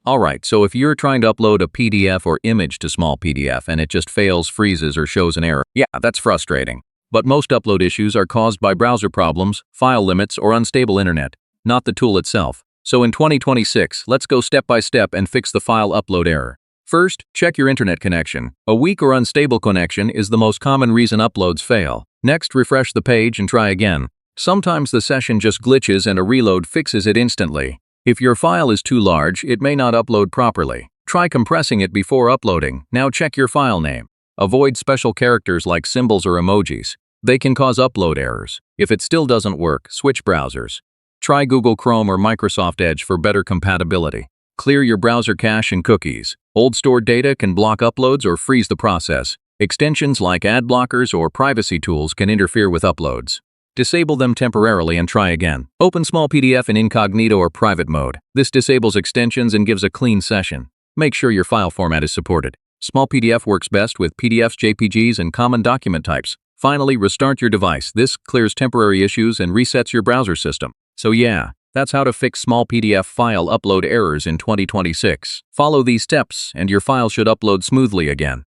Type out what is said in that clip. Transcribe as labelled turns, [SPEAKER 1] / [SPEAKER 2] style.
[SPEAKER 1] Alright, so if you're trying to upload a PDF or image to Smallpdf and it just fails, freezes, or shows an error, yeah, that's frustrating. But most upload issues are caused by browser problems, file limits, or unstable internet, not the tool itself. So in 2026, let's go step by step and fix the file upload error. First, check your internet connection. A weak or unstable connection is the most common reason uploads fail. Next, refresh the page and try again. Sometimes the session just glitches and a reload fixes it instantly. If your file is too large, it may not upload properly. Try compressing it before uploading. Now check your file name. Avoid special characters like symbols or emojis. They can cause upload errors. If it still doesn't work, switch browsers. Try Google Chrome or Microsoft Edge for better compatibility. Clear your browser cache and cookies. Old stored data can block uploads or freeze the process. Extensions like ad blockers or privacy tools can interfere with uploads. Disable them temporarily and try again. Open Smallpdf in incognito or private mode. This disables extensions and gives a clean session. Make sure your file format is supported. Smallpdf works best with PDFs, JPGs, and common document types. Finally, restart your device. This clears temporary issues and resets your browser system. So yeah, that's how to fix Smallpdf file upload errors in 2026. Follow these steps and your file should upload smoothly again.